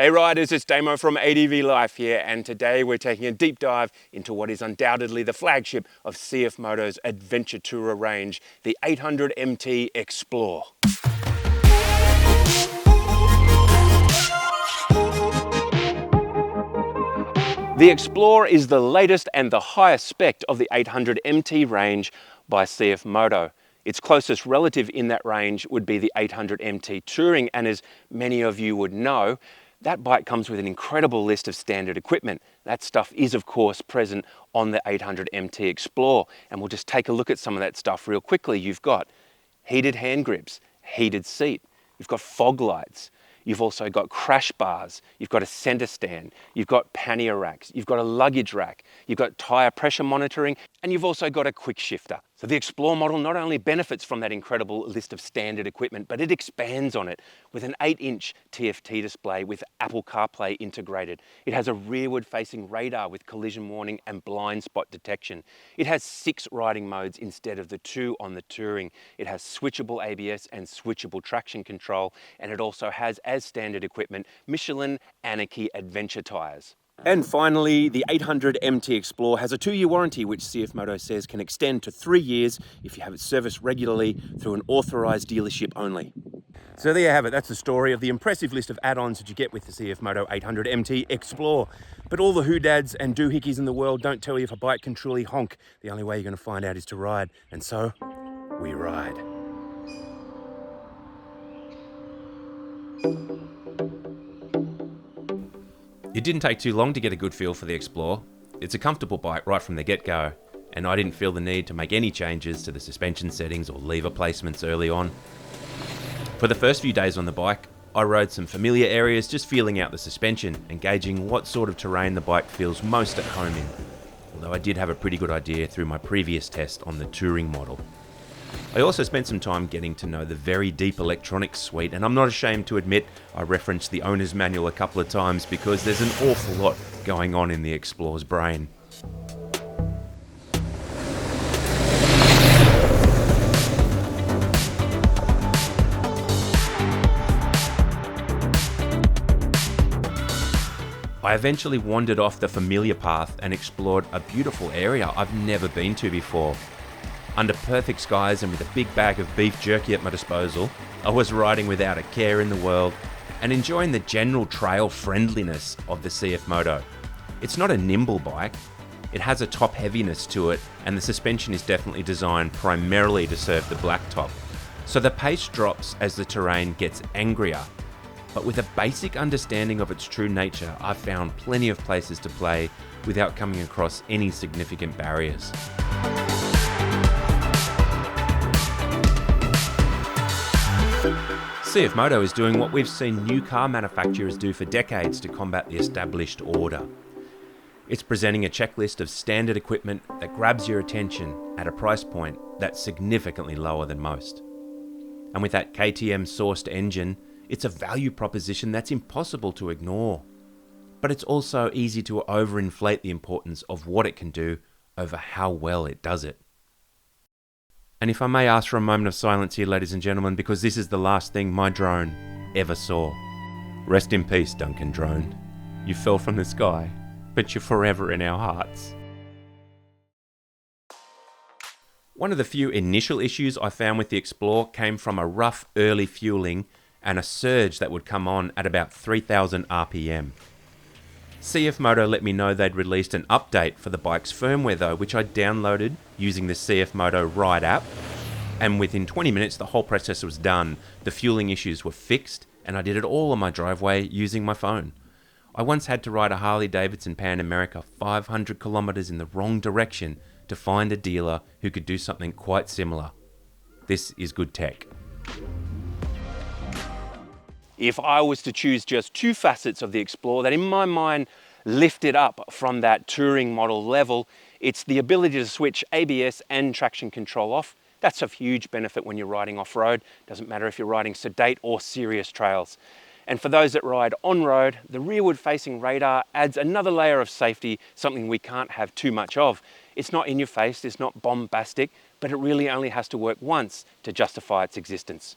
Hey riders, it's Damo from ADV Life here, and today we're taking a deep dive into what is undoubtedly the flagship of CFMOTO's adventure tourer range, the 800 MT Explore. The Explore is the latest and the highest spec of the 800 MT range by CFMOTO. Its closest relative in that range would be the 800 MT Touring, and as many of you would know, that bike comes with an incredible list of standard equipment. That stuff is of course present on the 800 MT Explore, and we'll just take a look at some of that stuff real quickly. You've got heated hand grips, heated seat, you've got fog lights, you've also got crash bars, you've got a center stand, you've got pannier racks, you've got a luggage rack, you've got tire pressure monitoring, and you've also got a quick shifter. So the Explore model not only benefits from that incredible list of standard equipment, but it expands on it with an 8-inch TFT display with Apple CarPlay integrated. It has a rearward-facing radar with collision warning and blind spot detection. It has 6 riding modes instead of the 2 on the Touring. It has switchable ABS and switchable traction control, and it also has, as standard equipment, Michelin Anarchy Adventure tyres. And finally, the 800 MT Explore has a 2-year warranty, which CFMOTO says can extend to 3 years if you have it serviced regularly through an authorised dealership only. So there you have it. That's the story of the impressive list of add-ons that you get with the CFMOTO 800 MT Explore. But all the who-dads and doohickeys in the world don't tell you if a bike can truly honk. The only way you're going to find out is to ride. And so, we ride. It didn't take too long to get a good feel for the Explore. It's a comfortable bike right from the get-go, and I didn't feel the need to make any changes to the suspension settings or lever placements early on. For the first few days on the bike, I rode some familiar areas, just feeling out the suspension and gauging what sort of terrain the bike feels most at home in, although I did have a pretty good idea through my previous test on the Touring model. I also spent some time getting to know the very deep electronics suite, and I'm not ashamed to admit I referenced the owner's manual a couple of times because there's an awful lot going on in the Explore's brain. I eventually wandered off the familiar path and explored a beautiful area I've never been to before. Under perfect skies and with a big bag of beef jerky at my disposal, I was riding without a care in the world and enjoying the general trail friendliness of the CFMOTO. It's not a nimble bike, it has a top heaviness to it, and the suspension is definitely designed primarily to serve the blacktop. So the pace drops as the terrain gets angrier. But with a basic understanding of its true nature, I've found plenty of places to play without coming across any significant barriers. CFMOTO is doing what we've seen new car manufacturers do for decades to combat the established order. It's presenting a checklist of standard equipment that grabs your attention at a price point that's significantly lower than most. And with that KTM-sourced engine, it's a value proposition that's impossible to ignore. But it's also easy to overinflate the importance of what it can do over how well it does it. And if I may ask for a moment of silence here, ladies and gentlemen, because this is the last thing my drone ever saw. Rest in peace, Duncan Drone. You fell from the sky, but you're forever in our hearts. One of the few initial issues I found with the Explore came from a rough early fueling and a surge that would come on at about 3,000 RPM. CFMOTO let me know they'd released an update for the bike's firmware though, which I downloaded using the CFMOTO Ride app, and within 20 minutes the whole process was done. The fueling issues were fixed, and I did it all on my driveway using my phone. I once had to ride a Harley-Davidson Pan America 500 kilometers in the wrong direction to find a dealer who could do something quite similar. This is good tech. If I was to choose just 2 facets of the Explore that in my mind lift it up from that Touring model level, it's the ability to switch ABS and traction control off. That's a huge benefit when you're riding off-road. Doesn't matter if you're riding sedate or serious trails. And for those that ride on-road, the rearward-facing radar adds another layer of safety, something we can't have too much of. It's not in your face, it's not bombastic, but it really only has to work once to justify its existence.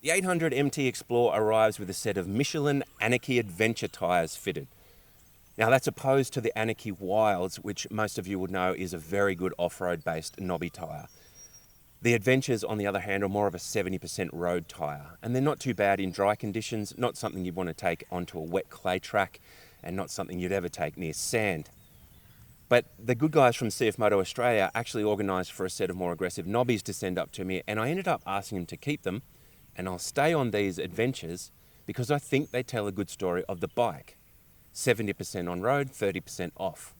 The 800 MT Explore arrives with a set of Michelin Anarchy Adventure tyres fitted. Now that's opposed to the Anarchy Wilds, which most of you would know is a very good off-road based knobby tyre. The Adventures, on the other hand, are more of a 70% road tyre, and they're not too bad in dry conditions, not something you'd want to take onto a wet clay track, and not something you'd ever take near sand. But the good guys from CFMOTO Australia actually organised for a set of more aggressive knobbies to send up to me, and I ended up asking them to keep them, and I'll stay on these Adventures because I think they tell a good story of the bike. 70% on road, 30% off.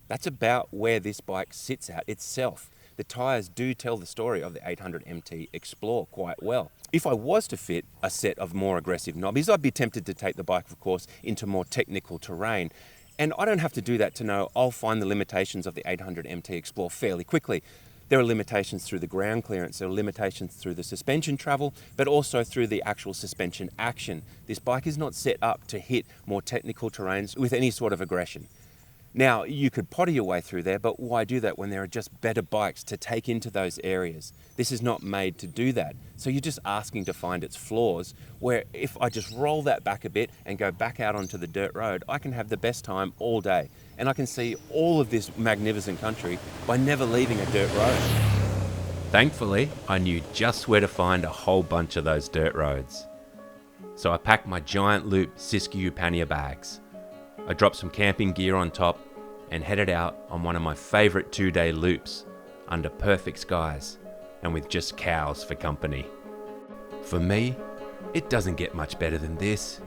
That's about where this bike sits at itself. The tyres do tell the story of the 800 MT Explore quite well. If I was to fit a set of more aggressive knobbies, I'd be tempted to take the bike, of course, into more technical terrain. And I don't have to do that to know I'll find the limitations of the 800 MT Explore fairly quickly. There are limitations through the ground clearance, there are limitations through the suspension travel, but also through the actual suspension action. This bike is not set up to hit more technical terrains with any sort of aggression. Now, you could potter your way through there, but why do that when there are just better bikes to take into those areas? This is not made to do that. So you're just asking to find its flaws, where if I just roll that back a bit and go back out onto the dirt road, I can have the best time all day. And I can see all of this magnificent country by never leaving a dirt road. Thankfully, I knew just where to find a whole bunch of those dirt roads. So I packed my giant loop Siskiyou Pannier bags. I dropped some camping gear on top and headed out on one of my favourite 2-day loops under perfect skies and with just cows for company. For me, it doesn't get much better than this.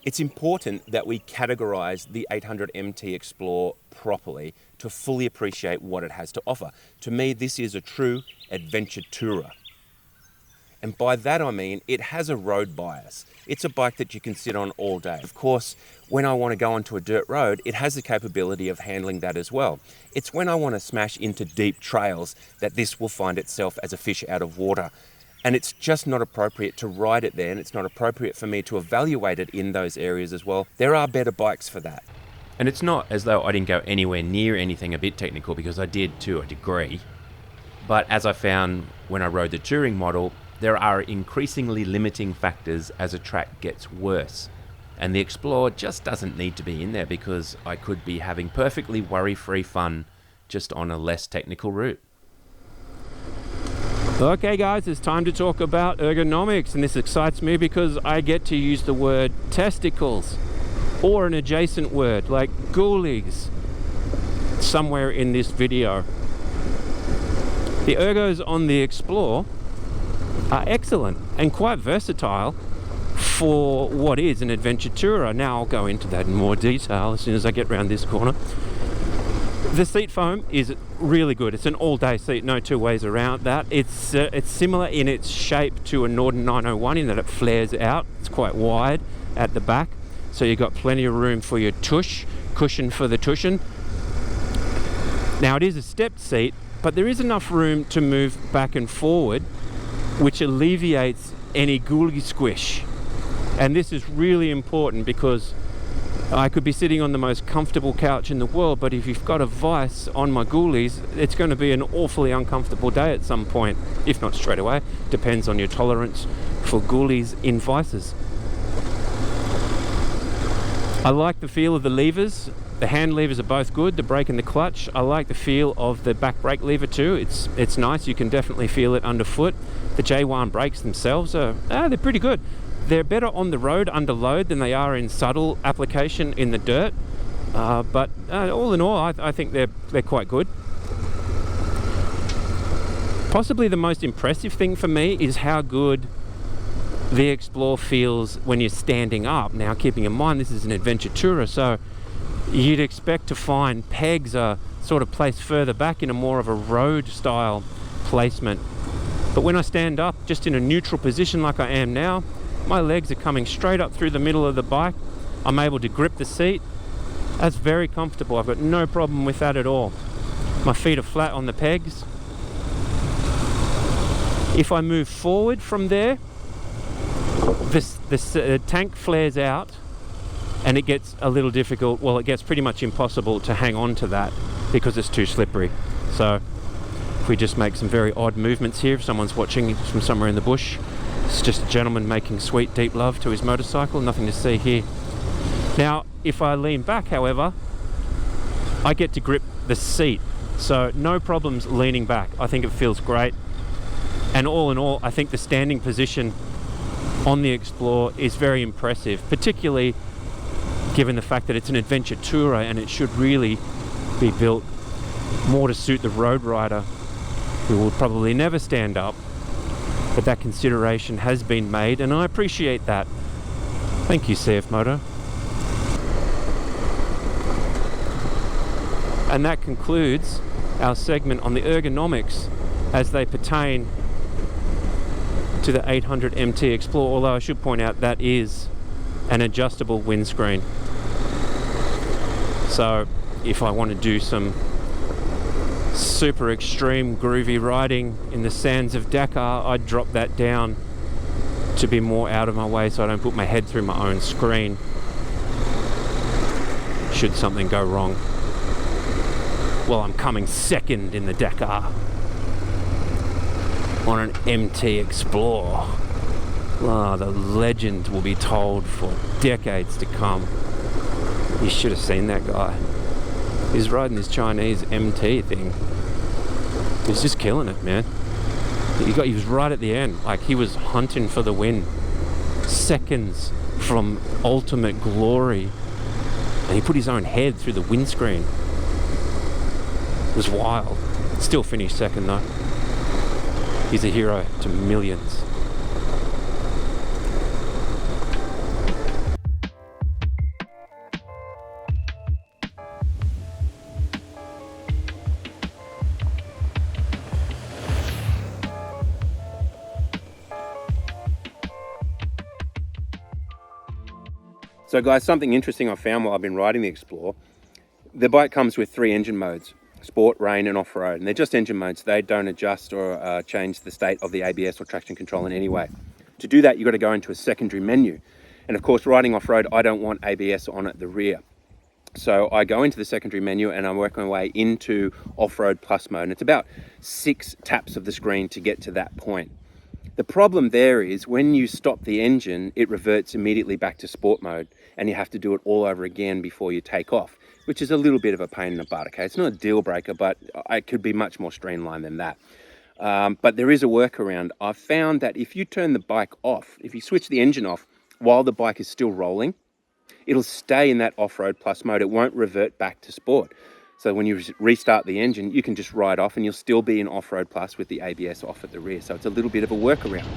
It's important that we categorise the 800 MT Explore properly to fully appreciate what it has to offer. To me, this is a true adventure tourer. And by that I mean it has a road bias. It's a bike that you can sit on all day. Of course, when I want to go onto a dirt road, it has the capability of handling that as well. It's when I want to smash into deep trails that this will find itself as a fish out of water. And it's just not appropriate to ride it there, and it's not appropriate for me to evaluate it in those areas as well. There are better bikes for that. And it's not as though I didn't go anywhere near anything a bit technical, because I did to a degree. But as I found when I rode the touring model, there are increasingly limiting factors as a track gets worse. And the Explorer just doesn't need to be in there, because I could be having perfectly worry-free fun just on a less technical route. Okay guys, it's time to talk about ergonomics, and this excites me because I get to use the word testicles or an adjacent word like ghoulies somewhere in this video. The ergos on the Explore are excellent and quite versatile for what is an adventure tourer. Now I'll go into that in more detail as soon as I get around this corner. The seat foam is really good. It's an all-day seat, no two ways around that. It's similar in its shape to a Norden 901 in that it flares out. It's quite wide at the back, so you've got plenty of room for your cushion for the cushion. Now it is a stepped seat, but there is enough room to move back and forward, which alleviates any ghoulie squish. And this is really important because I could be sitting on the most comfortable couch in the world, but if you've got a vice on my ghoulies, it's going to be an awfully uncomfortable day at some point, if not straight away. Depends on your tolerance for ghoulies in vices. I like the feel of the levers. The hand levers are both good, the brake and the clutch. I like the feel of the back brake lever too. It's nice, you can definitely feel it underfoot. The J1 brakes themselves are they're pretty good. They're better on the road under load than they are in subtle application in the dirt, but all in all, I think they're quite good. Possibly the most impressive thing for me is how good the Explore feels when you're standing up. Now, keeping in mind this is an adventure tourer, so you'd expect to find pegs are sort of placed further back in a more of a road style placement. But when I stand up just in a neutral position like I am now, my legs are coming straight up through the middle of the bike. I'm able to grip the seat. That's very comfortable. I've got no problem with that at all. My feet are flat on the pegs. If I move forward from there, the tank flares out and it gets a little difficult. Well, it gets pretty much impossible to hang on to that because it's too slippery. So if we just make some very odd movements here, if someone's watching from somewhere in the bush, it's just a gentleman making sweet deep love to his motorcycle, nothing to see here. Now, if I lean back, however, I get to grip the seat. So no problems leaning back. I think it feels great. And all in all, I think the standing position on the Explorer is very impressive, particularly given the fact that it's an adventure tourer and it should really be built more to suit the road rider who will probably never stand up. But that consideration has been made, and I appreciate that. Thank you, CFMOTO. And that concludes our segment on the ergonomics as they pertain to the 800 MT Explorer, although I should point out that is an adjustable windscreen. So if I want to do some super extreme groovy riding in the sands of Dakar, I'd drop that down to be more out of my way so I don't put my head through my own screen should something go wrong. Well, I'm coming second in the Dakar on an MT Explorer. Oh, the legend will be told for decades to come. You should have seen that guy. He's riding this Chinese MT thing. He's just killing it, man. He was right at the end. Like, he was hunting for the win. Seconds from ultimate glory. And he put his own head through the windscreen. It was wild. Still finished second though. He's a hero to millions. So guys, something interesting I found while I've been riding the Explorer. The bike comes with 3 engine modes: sport, rain and off-road, and they're just engine modes. They don't adjust or change the state of the ABS or traction control in any way. To do that, you've got to go into a secondary menu. And of course, riding off-road, I don't want ABS on at the rear. So I go into the secondary menu and I work my way into off-road plus mode. And it's about 6 taps of the screen to get to that point. The problem there is when you stop the engine, it reverts immediately back to sport mode and you have to do it all over again before you take off, which is a little bit of a pain in the butt. Okay, it's not a deal breaker, but it could be much more streamlined than that. But there is a workaround. I've found that if you turn the bike off, if you switch the engine off while the bike is still rolling, it'll stay in that off-road plus mode. It won't revert back to sport. So when you restart the engine, you can just ride off and you'll still be in off-road plus with the ABS off at the rear. So it's a little bit of a workaround.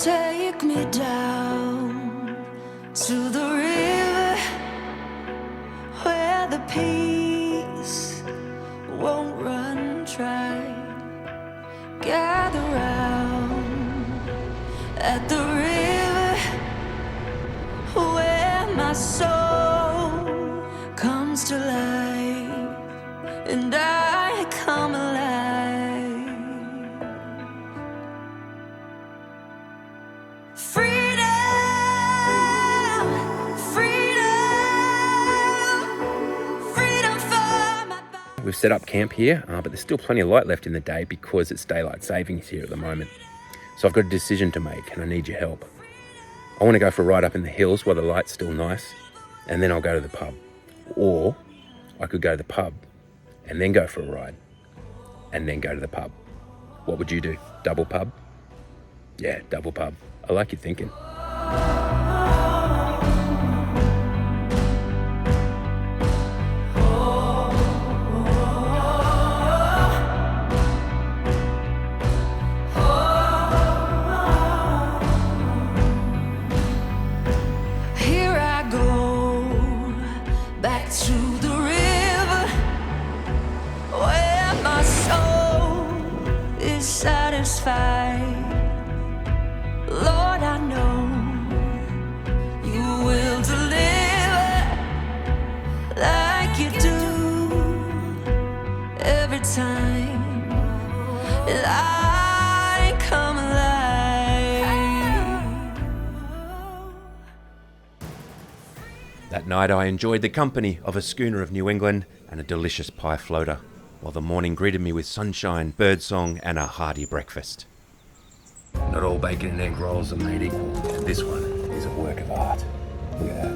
Take me down to the river where the peace won't run dry. Gather round at the river where my soul comes to life and I come alive. We've set up camp here, but there's still plenty of light left in the day because it's daylight savings here at the moment. So I've got a decision to make and I need your help. I want to go for a ride up in the hills while the light's still nice, and then I'll go to the pub. Or I could go to the pub and then go for a ride and then go to the pub. What would you do? Double pub? Yeah, double pub. I like your thinking. satisfied. Lord, I know you will deliver like you do every time I come alive. That night I enjoyed the company of a schooner of New England and a delicious pie floater, while the morning greeted me with sunshine, birdsong and a hearty breakfast. Not all bacon and egg rolls are made equal, and this one is a work of art. Look at that.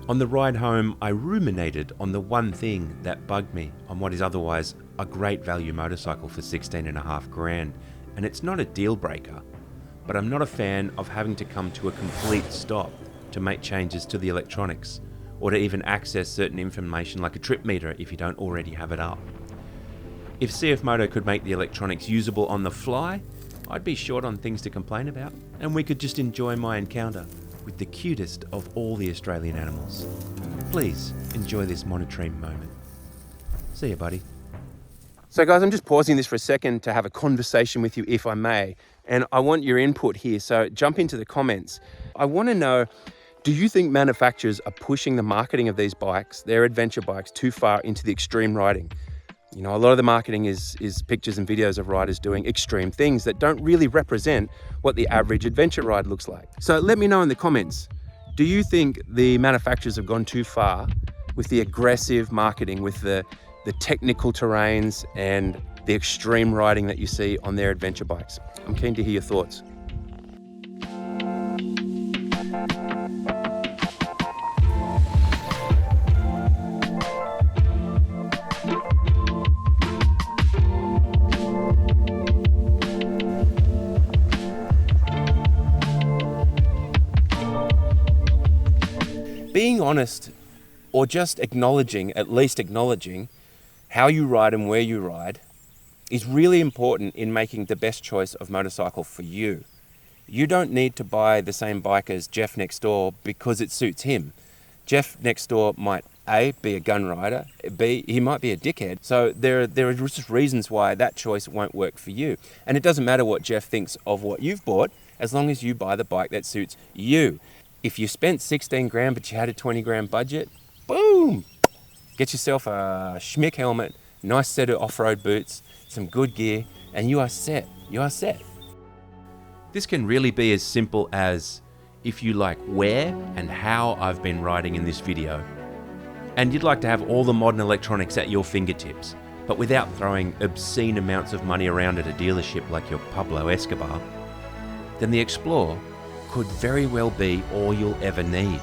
On the ride home, I ruminated on the one thing that bugged me on what is otherwise a great value motorcycle for $16,500, and it's not a deal breaker, but I'm not a fan of having to come to a complete stop to make changes to the electronics, or to even access certain information like a trip meter if you don't already have it up. If CFMOTO could make the electronics usable on the fly, I'd be short on things to complain about, and we could just enjoy my encounter with the cutest of all the Australian animals. Please enjoy this monotone moment. See you, buddy. So guys, I'm just pausing this for a second to have a conversation with you, if I may, and I want your input here, so jump into the comments. I want to know, do you think manufacturers are pushing the marketing of these bikes, their adventure bikes, too far into the extreme riding? You know, a lot of the marketing is pictures and videos of riders doing extreme things that don't really represent what the average adventure ride looks like. So let me know in the comments, do you think the manufacturers have gone too far with the aggressive marketing, with the technical terrains and the extreme riding that you see on their adventure bikes? I'm keen to hear your thoughts. Being honest, or just at least acknowledging how you ride and where you ride, is really important in making the best choice of motorcycle for you. You don't need to buy the same bike as Jeff next door because it suits him. Jeff next door might A, be a gun rider, B, he might be a dickhead. So there are just reasons why that choice won't work for you. And it doesn't matter what Jeff thinks of what you've bought, as long as you buy the bike that suits you. If you spent 16 grand but you had a 20 grand budget, boom! Get yourself a schmick helmet, nice set of off-road boots, some good gear, and you are set. You are set. This can really be as simple as if you like where and how I've been riding in this video, and you'd like to have all the modern electronics at your fingertips, but without throwing obscene amounts of money around at a dealership like your Pablo Escobar, then the Explorer could very well be all you'll ever need.